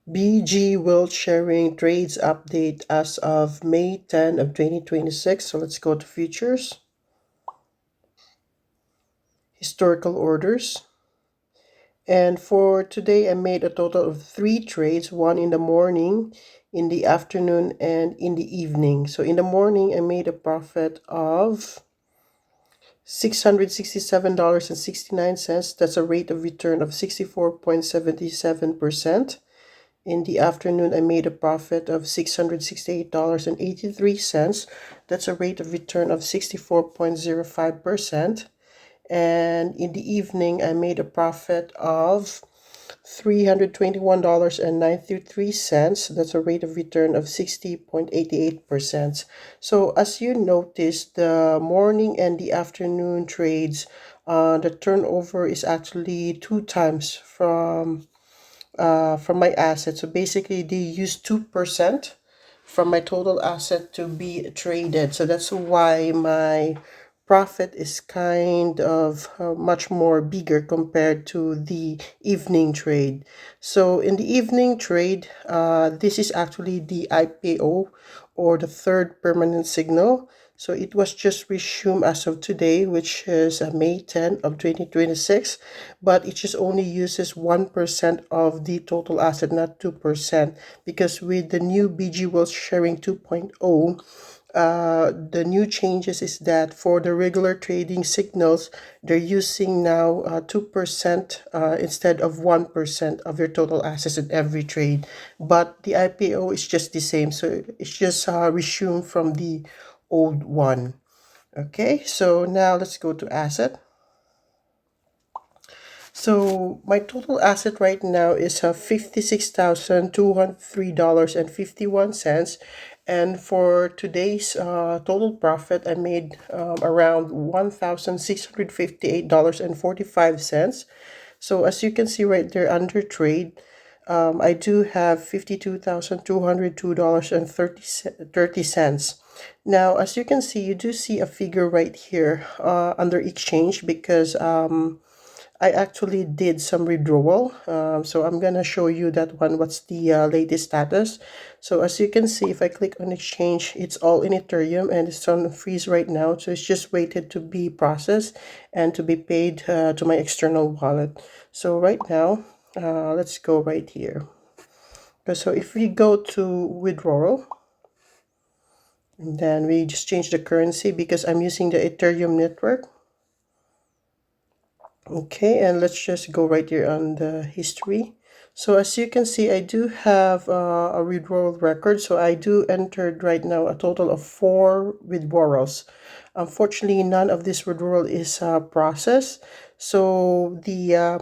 BG World Sharing Trades Update as of May 10 of 2026. So let's go to futures, historical orders. And for today, I made a total of 3 trades, one in the morning, in the afternoon, and in the evening. So in the morning, I made a profit of $667.69. That's a rate of return of 64.77%. In the afternoon, I made a profit of $668.83. That's a rate of return of 64.05%. And in the evening, I made a profit of $321.93. That's a rate of return of 60.88%. So as you notice, the morning and the afternoon trades, the turnover is actually 2 times from my asset. So basically, they use 2% from my total asset to be traded. So that's why my profit is kind of much more bigger compared to the evening trade. So in the evening trade, this is actually the IPO, or the third permanent signal. So it was just resumed as of today, which is May 10 of 2026, but it just only uses 1% of the total asset, not 2%, because with the new BG Wealth Sharing 2.0, the new changes is that for the regular trading signals, they're using now 2% instead of 1% of your total assets in every trade. But the IPO is just the same, so it's just resumed from the old one. Okay, so now let's go to asset. So my total asset right now is $56,203.51. And for today's total profit, I made around $1,658.45. So as you can see right there under trade, I do have $52,202.30. Now, as you can see, you do see a figure right here under exchange, because I actually did some withdrawal. So I'm gonna show you that one, what's the latest status. So as you can see, if I click on exchange, it's all in Ethereum and it's on freeze right now. So it's just waited to be processed and to be paid to my external wallet. So right now, let's go right here. So if we go to withdrawal, and then we just change the currency because I'm using the Ethereum network. Okay, and let's just go right here on the history. So as you can see, I do have a withdrawal record. So I do entered right now a total of 4 withdrawals. Unfortunately, none of this withdrawal is processed. So the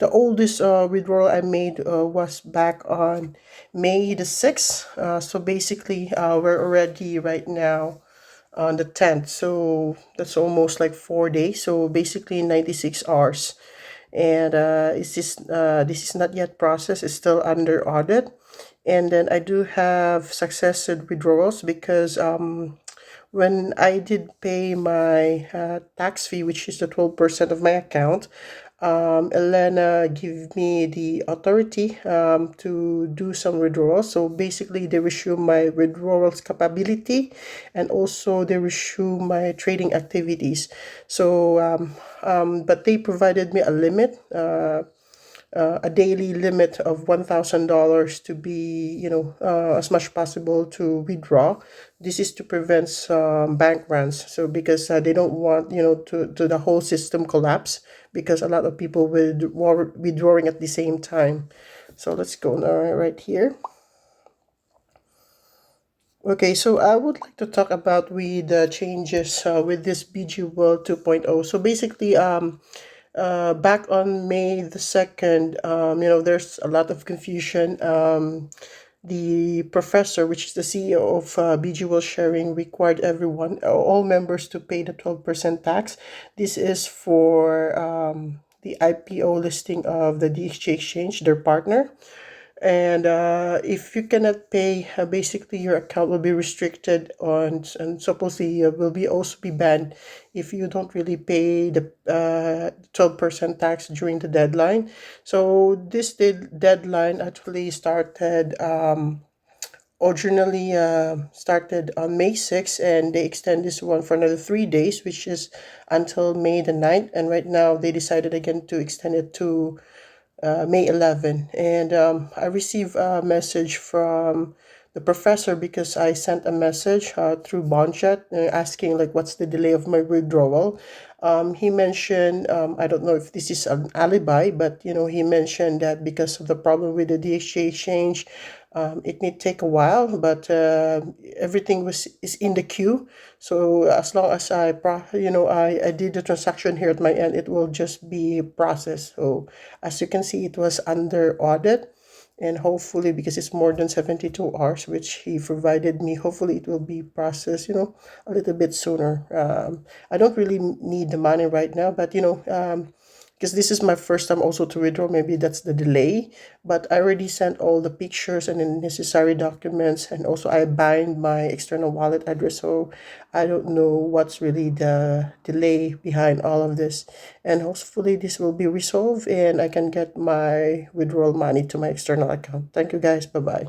oldest withdrawal I made was back on May the 6th. So basically, we're already right now on the 10th. So that's almost like 4 days. So basically 96 hours. And this is not yet processed. It's still under audit. And then I do have successive withdrawals because when I did pay my tax fee, which is the 12% of my account, Elena gave me the authority to do some withdrawals. So basically, they resume my withdrawals capability, and also they resume my trading activities. So, but they provided me a limit. A daily limit of $1,000 to be, as much possible to withdraw. This is to prevent bank runs. So because they don't want, to the whole system collapse, because a lot of people withdrawing at the same time. So let's go now right here. Okay, so I would like to talk about with the changes with this BG World 2.0. So basically, back on May the 2nd, there's a lot of confusion. The professor, which is the CEO of BG World Sharing, required everyone, all members, to pay the 12% tax. This is for the IPO listing of the DXG Exchange, their partner. And if you cannot pay, basically your account will be restricted on, and supposedly will be also be banned if you don't really pay the 12% tax during the deadline. So this deadline actually started, originally started on May 6th, and they extend this one for another 3 days, which is until May the 9th. And right now they decided again to extend it to May 11. And I received a message from the professor because I sent a message through bond chat asking like what's the delay of my withdrawal. He mentioned, I don't know if this is an alibi, but he mentioned that because of the problem with the DHA change, it may take a while, but everything is in the queue. So as long as I did the transaction here at my end, it will just be processed. So as you can see, it was under audit, and hopefully, because it's more than 72 hours, which he provided me, hopefully it will be processed, a little bit sooner. I don't really need the money right now, but because this is my first time also to withdraw, maybe that's the delay. But I already sent all the pictures and the necessary documents, and also I bind my external wallet address. So I don't know what's really the delay behind all of this. And hopefully this will be resolved and I can get my withdrawal money to my external account. Thank you guys. Bye bye.